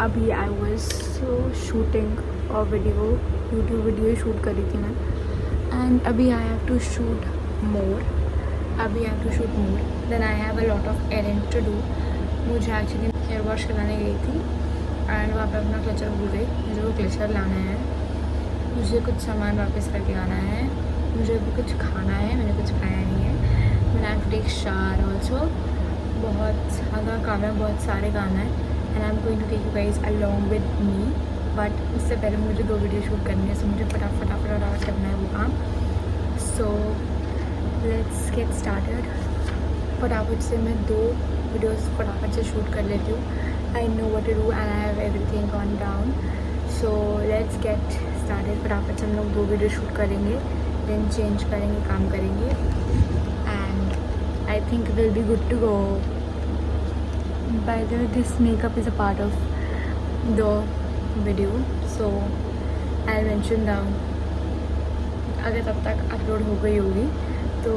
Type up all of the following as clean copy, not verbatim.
अभी I was shooting और video YouTube video shoot करी थी मैं एंड अभी I have to shoot more then I have a lot of errand to do. मुझे actually hair wash कराने गई थी एंड वहाँ पे अपना क्लचर भूल गई. मुझे वो क्लचर लाना है, मुझे कुछ सामान वापस करके आना है, मुझे भी कुछ खाना है, मैंने कुछ खाया नहीं है. मैंने I have to take shower also. बहुत ज़्यादा काम है, बहुत सारे काम है and I am going to take you guys along with me. But उससे पहले मुझे 2 वीडियो शूट करनी है, सो मुझे फटाफट करना है वो काम. सो लेट्स गेट स्टार्टेड. फटाफट से मैं 2 वीडियोस फटाफट से शूट कर लेती हूँ. I know what to do and I have everything on down. So let's get started. फटाफट से हम लोग 2 वीडियो शूट करेंगे, देन चेंज करेंगे, काम करेंगे and I think will be good to go. By the way this makeup is a part of the video, so I mention down. अगर तब तक अपलोड हो गई होगी तो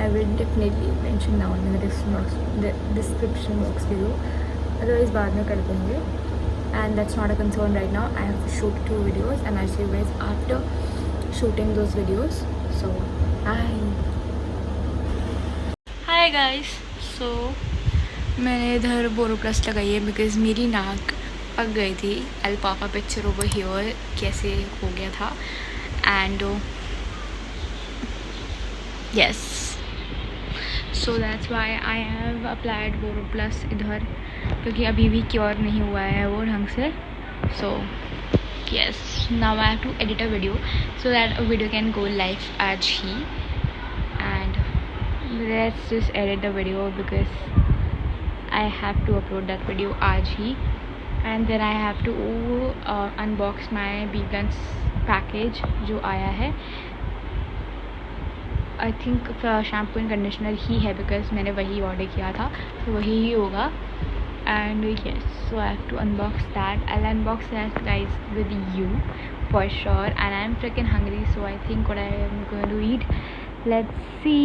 I will definitely mention down in the description box below. Otherwise बाद में कर देंगे and that's not a concern right now. I have to shoot 2 videos and I'll see you guys after shooting those videos. So hi guys. So मैंने इधर बोरोप्लस लगाई है because मेरी नाक पक गई थी. अल्पापा पिक्चर ओवर हियर कैसे हो गया था and yes. So that's why I have applied Boroplus इधर, क्योंकि अभी भी क्योर नहीं हुआ है वो ढंग से. So yes, now I have to edit a video so that a video can go live आज ही. And let's just edit the video because I have to upload that video आज ही. And then I have to unbox my vegans package जो आया है. I think shampoo and conditioner ही है because मैंने वही ऑर्डर किया था, तो वही ही होगा. And yes, so I have to unbox that. I unbox that guys with you for sure and I am freaking hungry, so I think what I am going to eat. Let's see.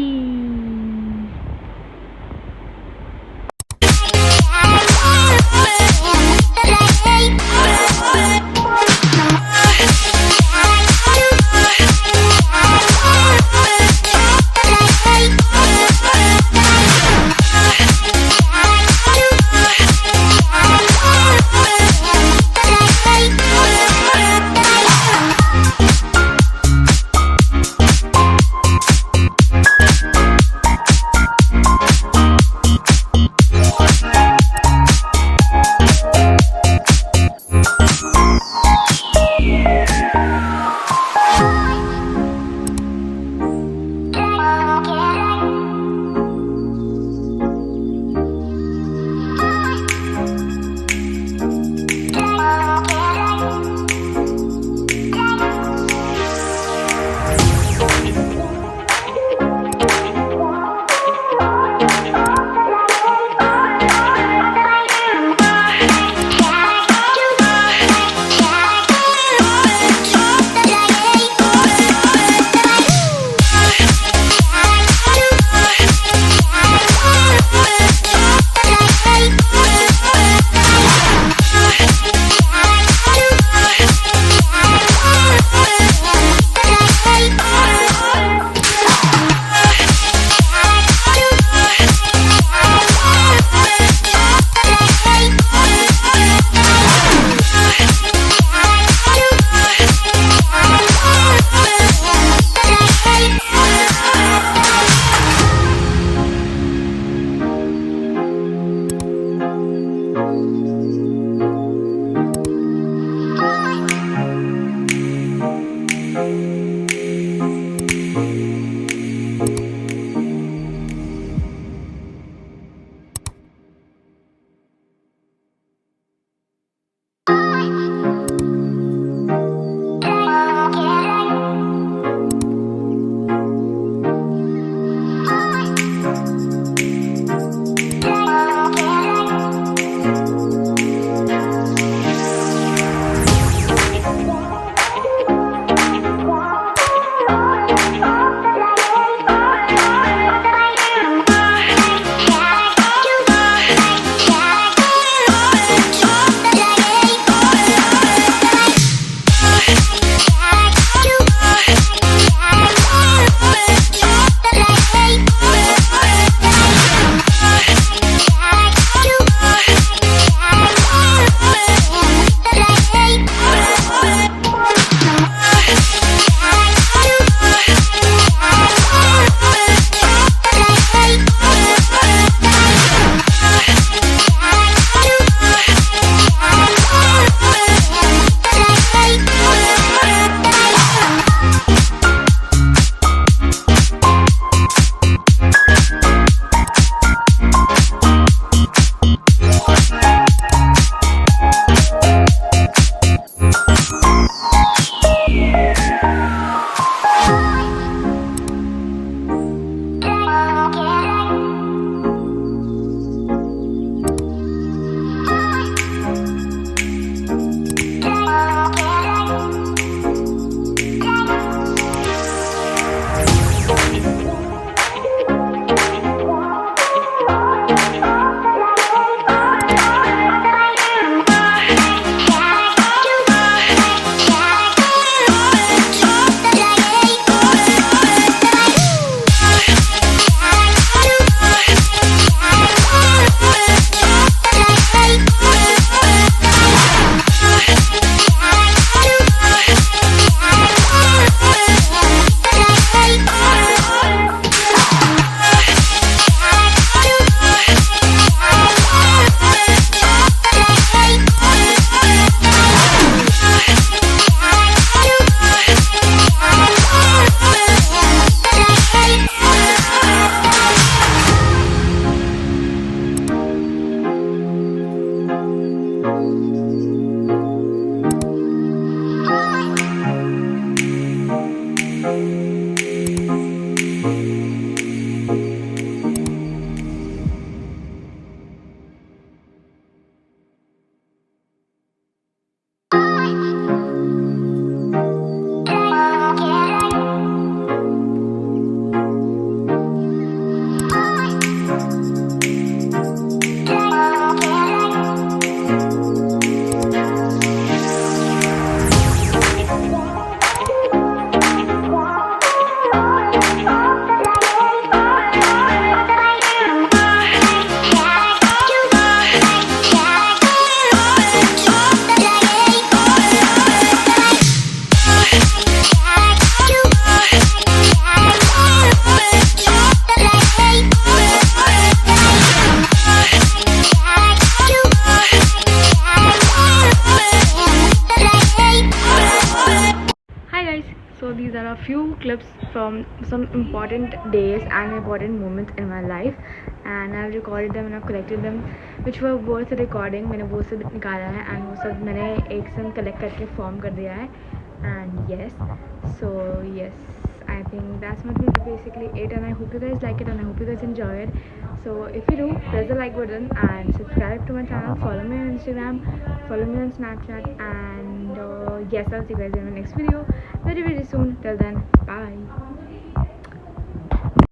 clips from some important days and important moments in my life, and I've recorded them and I've collected them which were worth recording. मैंने वो सब निकाला है and वो सब मैंने एक संग collect करके form कर दिया है. And yes, I think that's basically it, and I hope you guys like it and I hope you guys enjoy it. So if you do, press the like button and subscribe to my channel, follow me on Instagram, follow me on Snapchat, and yes, I'll see you guys in my next video very soon. Till then, bye.